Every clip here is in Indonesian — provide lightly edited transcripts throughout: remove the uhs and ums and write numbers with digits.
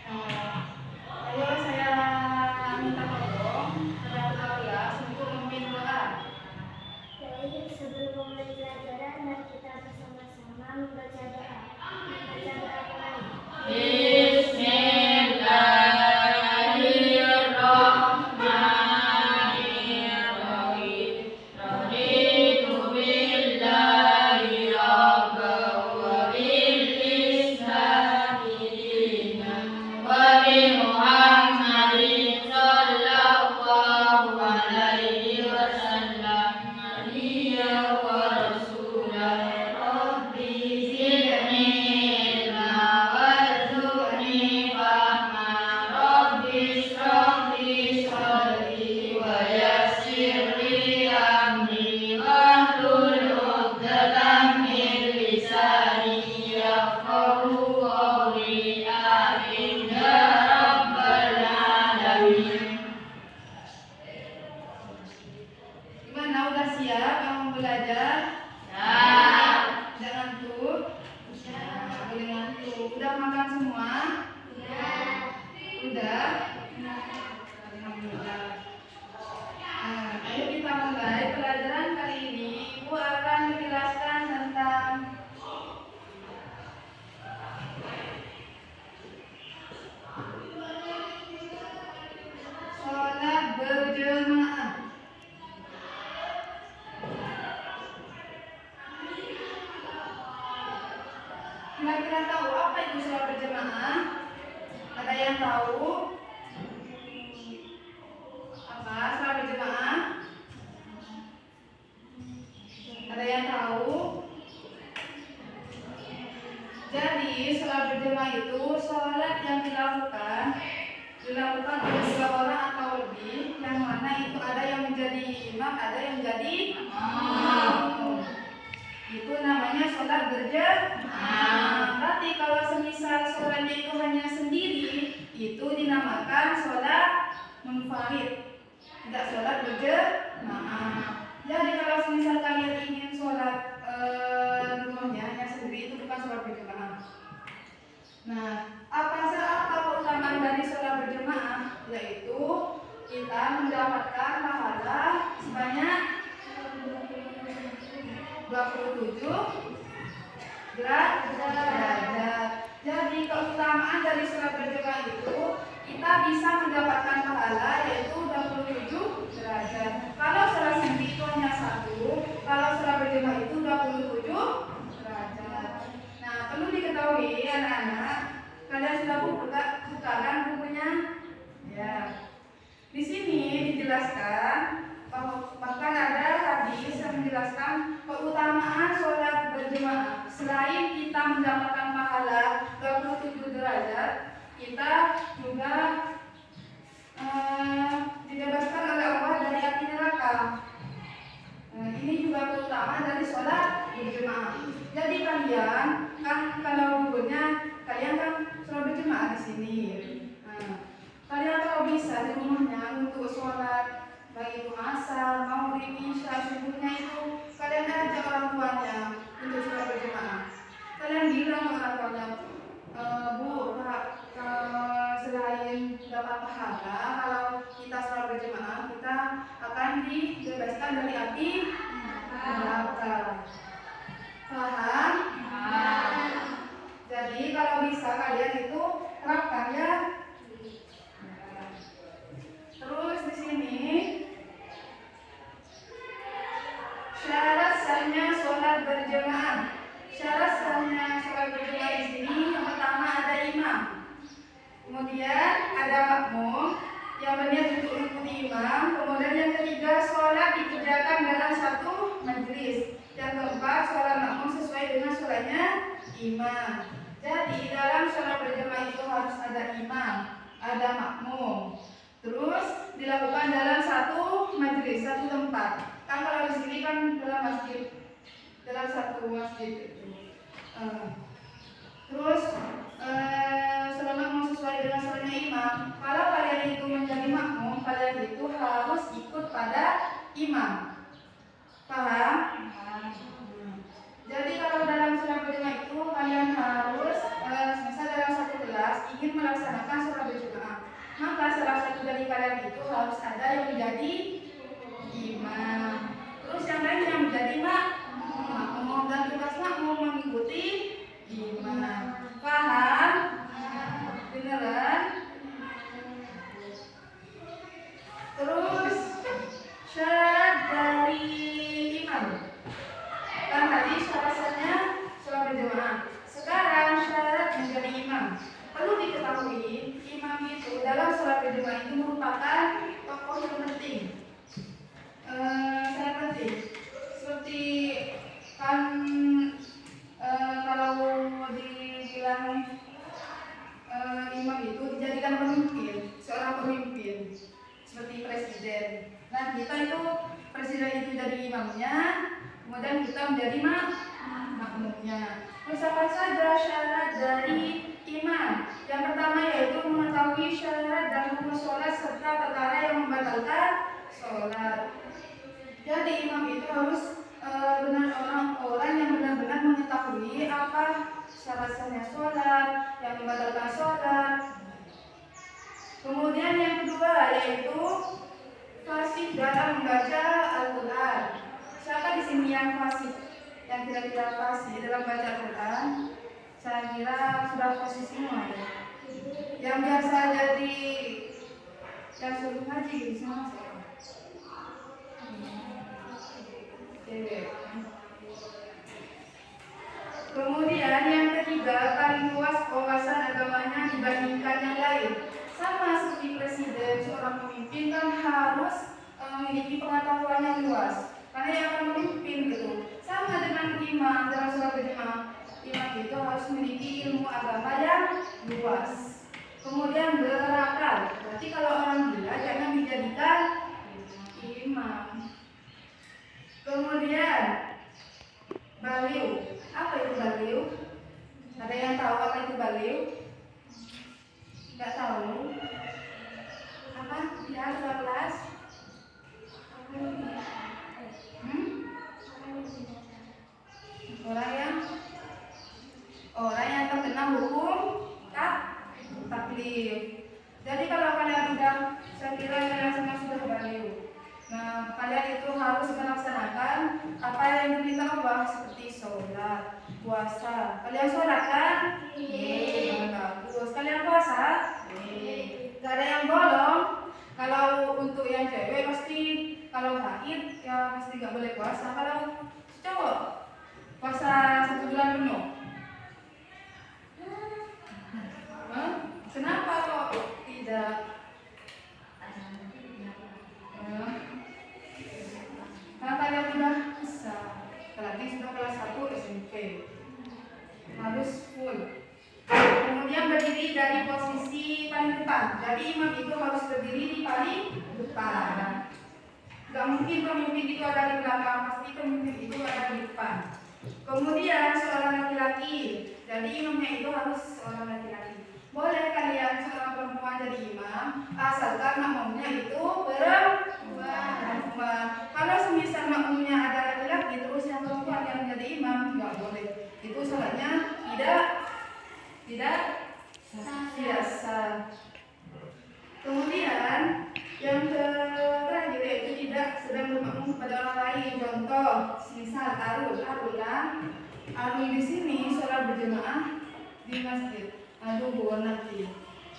Ayo saya minta tolong kepada kelas untuk memimpin doa. Baik, sebelum memulai pelajaran, mari kita bersama-sama membaca doa. Membaca doa mulai. Gimana, udah siap kamu belajar? Jangan ngantuk. Boleh ngantuk. Udah makan semua? Udah? Alhamdulillah. Ayo kita mulai pelajaran kali ini. Ibu akan menjelaskan tentang sholat berjamaah. Kira-kira tahu apa itu sholat berjamaah? Ada yang tahu? Apa sholat berjamaah? Ada yang tahu? Jadi sholat berjamaah itu sholat yang dilakukan oleh dua orang atau lebih, yang mana itu ada yang menjadi imam, ada yang menjadi makmum. Itu namanya sholat berjamaah. Berarti kalau semisal sholatnya itu hanya sendiri, itu dinamakan sholat munfarid, tidak sholat berjamaah. Jadi kalau semisal kalian ingin sholat rumahnya hanya sendiri, itu bukan sholat berjamaah. Nah, apa keutamaan dari sholat berjamaah? Yaitu kita mendapatkan pahala sebanyak 27 derajat. Jadi keutamaan dari sholat berjamaah itu kita bisa mendapatkan pahala yaitu 27 derajat. Kalau sholat sendiri itu hanya 1, kalau sholat berjamaah itu 27 derajat. Nah, perlu diketahui anak-anak, kalian sudah bukakan bukunya? Ya. Di sini dijelaskan bahkan ada hadis yang menjelaskan keutamaan sholat berjamaah. Selain kita mendapatkan pahala 27 derajat, kita juga dibebaskan oleh Allah dari api neraka. Ini juga keutamaan dari sholat berjamaah. Jadi kalian kan kalau dulunya kalian kan sholat berjamaah di sini. Kalian kalau bisa di rumahnya untuk sholat baik itu asar, maghrib, isya, subuhnya itu kalian ajak orang tuanya untuk sholat berjamaah. Kalian bilang ke orang tuanya, Bu, Pak, selain dapat pahala, kalau kita sholat berjamaah kita akan dibebaskan dari api neraka. Paham? Jadi kalau bisa kalian itu terapkan ya. Terus di sini syarat sahnya sholat berjamaah. Syarat sahnya sholat berjamaah di sini yang pertama ada imam, kemudian ada makmum yang berniat untuk mengikuti imam, kemudian yang ketiga sholat dikerjakan dalam satu majelis, yang keempat sholat makmum sesuai dengan sholatnya imam. Jadi dalam sholat berjamaah itu harus ada imam, ada makmum. Terus dilakukan dalam satu majelis, satu tempat. Kan kalau di sini kan dalam masjid, dalam satu masjid. Terus sholat makmum sesuai dengan sholatnya imam. Kalau kalian itu menjadi makmum, kalian itu harus ikut pada imam. Paham? Jadi kalau dalam sholat berjamaah itu kalian harus misal dalam satu kelas ingin melaksanakan sholat berjamaah, maka salah satu dari kalian itu harus ada yang menjadi imam, terus yang lain yang menjadi makmum, dan tugas makmum mengikuti imam. Paham? Beneran? Terus syarat dari imam. Kan tadi syaratnya sholat berjamaah. Sekarang syarat menjadi imam. Perlu diketahui, imam itu dalam sholat berjamaah itu merupakan tokoh yang penting, sangat penting. Seperti kan kalau dibilang imam itu dijadikan pemimpin, seorang pemimpin seperti presiden. Nah kita itu presiden itu jadi imamnya, kemudian kita menjadi makmumnya. Terus apa saja syarat dari imam? Yang pertama yaitu mengetahui syarat dan rukun sholat serta perkara yang membatalkan sholat. Jadi imam itu harus orang yang benar-benar mengetahui apa syarat-syaratnya sholat, yang membatalkan sholat. Kemudian yang kedua yaitu fasih dalam membaca Al-Quran. Siapa di sini yang fasih? Yang kira-kira fasih dalam baca Al-Quran? Saya kira sudah fasih semua ya. Yang biasa jadi yang suruh ngaji di sana siapa? Kemudian yang ketiga, paling luas wawasan agamanya dibandingkan yang lain. Sama seperti presiden, seorang pemimpin kan harus memiliki pengetahuan yang luas, karena yang akan memimpin gitu. Sama dengan imam dalam sholat berjamaah, imam itu harus memiliki ilmu agama yang luas. Kemudian berakal. Berarti kalau orang gila jangan dijadikan imam. Kemudian baliu. Apa itu baliu? Ada yang tahu apa itu baliu? Tidak tahu? Apa? Tidak ada kelas? Orang yang terkena hukum taklif. Jadi kalau kalian sudah, saya kira kalian semua sudah baliu. Nah, kalian itu harus melaksanakan apa yang diminta Allah seperti sholat, puasa. Kalian sholat kan? Bagus. Kalian puasa? Gak ada yang bolong. Kalau untuk yang cewek pasti, kalau haid ya pasti gak boleh puasa. Kalau cowok puasa 1 bulan penuh. Kenapa kok tidak? Karena kalian sudah bisa, berarti sudah kelas 1 SMP, harus full. Kemudian berdiri dari posisi paling depan. Jadi imam itu harus berdiri di paling depan. Gak mungkin pemimpin itu ada di belakang, pasti pemimpin itu ada di depan. Kemudian seorang laki-laki, jadi imamnya itu harus seorang laki-laki. Boleh kalian seorang perempuan jadi imam, asalkan makmumnya itu perempuan. Kalau semisal makmumnya ada laki-laki terus yang perempuan yang jadi imam, nggak boleh. Itu sholatnya tidak sah. Kemudian yang terakhir yaitu tidak sedang bermakmum kepada orang lain. Contoh, misal arul di sini sholat berjamaah di masjid. Aduh, nanti.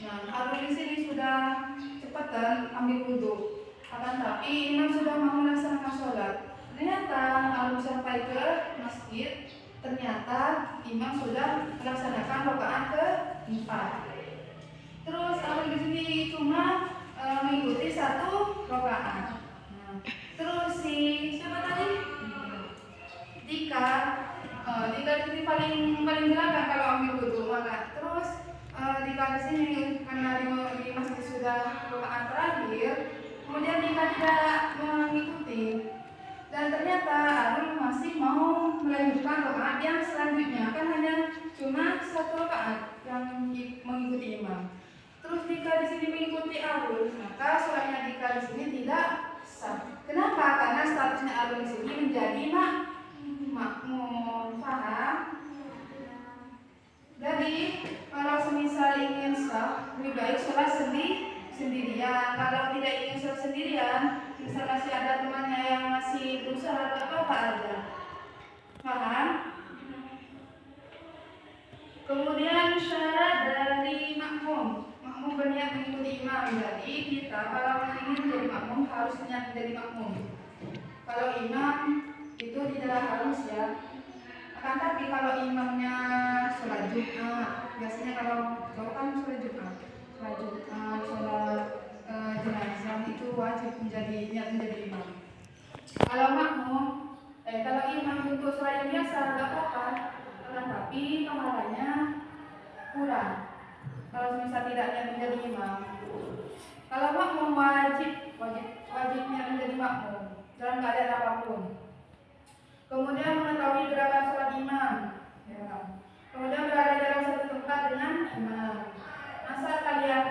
Nah, arul di sini sudah cepatan ambil wudhu. Akan tapi imam sudah mau melaksanakan sholat. Ternyata arul sampai ke masjid. Ternyata imam sudah melaksanakan rakaat ke-4. Terus arul di sini cuma mengikuti 1 rakaat. Nah, terus siapa tadi? Dika di sini paling belakang kalau ambil wudhu, maka terus Dika di sini karena di masjid sudah rakaat terakhir, kemudian Dika tidak mengikuti, dan ternyata Arul masih mau melanjutkan rakaat yang selanjutnya, kan hanya cuma 1 rakaat yang mengikuti imam. Terus Dika di sini mengikuti Arul, maka sholatnya Dika di sini tidak sah. Kenapa? Karena statusnya Arul di sini menjadi makmum. Paham? Jadi kalau semisal ingin sah, lebih baik sholat sendirian. Kalau tidak ingin sholat sendirian, misal masih ada temannya yang masih belum sholat, apa aja. Paham? Kemudian syarat dari makmum. Makmum berniat mengikuti imam. Jadi kita kalau ingin menjadi makmum harus niat menjadi makmum. Kalau imam itu tidak harus ya. Akan tapi kalau imamnya sholat Jumat, biasanya kalau cowok kan sholat Jumat, sholat jenazah itu wajib niat menjadi imam. Kalau kalau imam untuk sholat yang biasa nggak apa-apa, akan tapi pahalanya kurang. Kalau misal tidak niat menjadi imam, kalau makmum wajib niat menjadi makmum dalam keadaan apapun. Kemudian mengetahui gerakan sholat imam, ya. Kemudian berada dalam satu tempat dengan imam. Masa kalian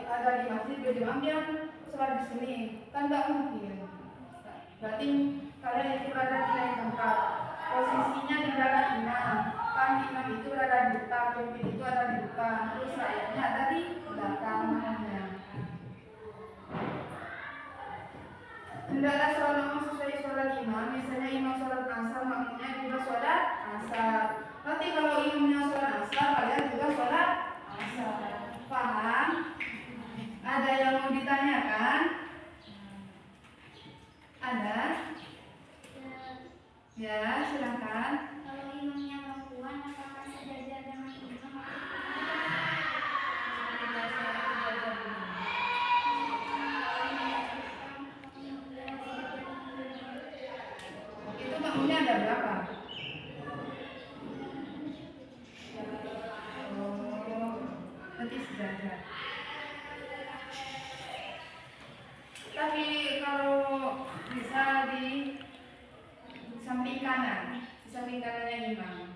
ada di masjid berjamaah sholat di sini, kan nggak mungkin. Berarti kalian itu berada di lain tempat. Posisinya di belakang imam. Kan imam itu berada di depan, pemimpin itu ada di depan, terus rakyatnya ada di belakang imamnya. Hendaklah sholat makmum sesuai sholat imam. Misalnya imam sholat asar, makmumnya juga sholat asar. Nanti kalau imamnya sholat asar, kalian juga sholat asar. Paham? Ada yang mau ditanyakan? Ada? Ya, silakan. Kalau imamnya perempuan, apakah sejajar dengan imam? Itu makmumnya ada berapa? Oh, nanti sejajar. Tapi kalau bisa di samping kanannya imam.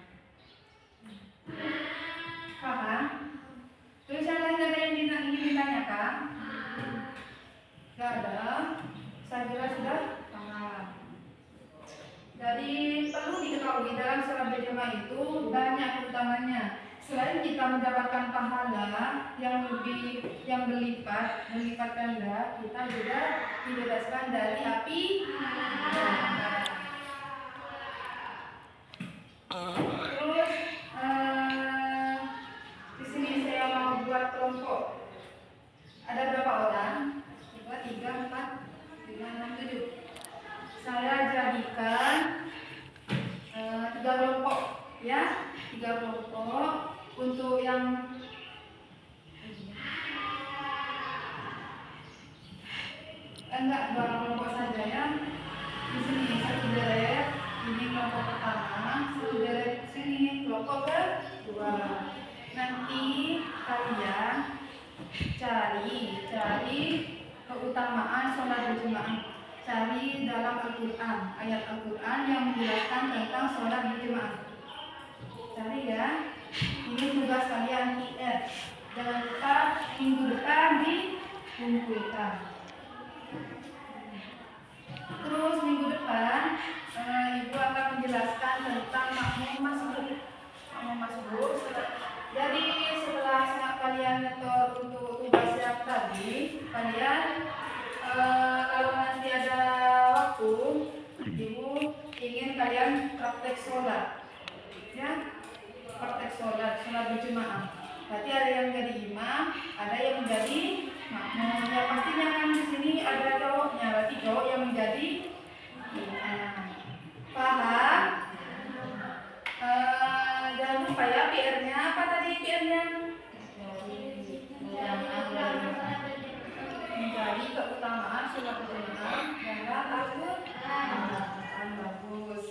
Paham? Terus yang lain ada yang ingin ditanyakan? Gak ada. Saya kira sudah paham. Jadi perlu diketahui dalam sholat berjamaah itu banyak keutamanya. Selain kita mendapatkan pahala yang berlipat ganda, kita juga dibebaskan dari api neraka. Terus di sini saya mau buat kelompok. Ada berapa orang? 2, 3, 4, 5, 6, 7. Saya jadikan 3 kelompok, ya, 3 kelompok untuk yang enggak 2 kelompok saja ya. Di sini 1 deret, ini kelompok pertama, 1 deret sini kelompok kedua. Nanti kalian cari keutamaan sholat berjamaah. Cari dalam Al-Quran, ayat Al-Quran yang menjelaskan tentang sholat berjamaah. Cari ya. Ini tugas kalian IR. Jangan lupa minggu depan dikumpulkan. Terus minggu depan Ibu akan menjelaskan tentang makmum masbuk. Jadi setelah kalian nyetor untuk tugas yang tadi, kalian kalau nanti ada waktu, Ibu ingin kalian praktek sholat, ya, praktek sholat berjamaah. Berarti ada yang menjadi imam, ada yang menjadi makmum. Ya pastinya kan di sini ada cowoknya, berarti cowok yang menjadi imam. Paham? Jangan lupa ya PR-nya. Apa tadi PR-nya? Mencari keutamaan sholat berjamaah dengan Al-Quran. Bagus.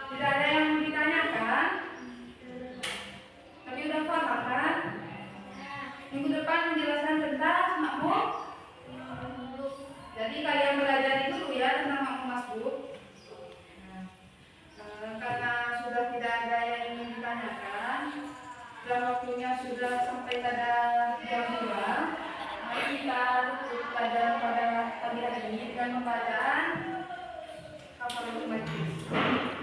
Tidak ada yang ditanyakan? Tapi udah paham kan? Minggu depan menjelaskan tentang makmum. Jadi kalian belajar dulu ya tentang makmum masbuk. Karena sudah tidak ada yang ingin ditanyakan dan waktunya sudah sampai pada jam 2, mari kita tutup pada pagi hari ini dengan pembacaan hafalan batis.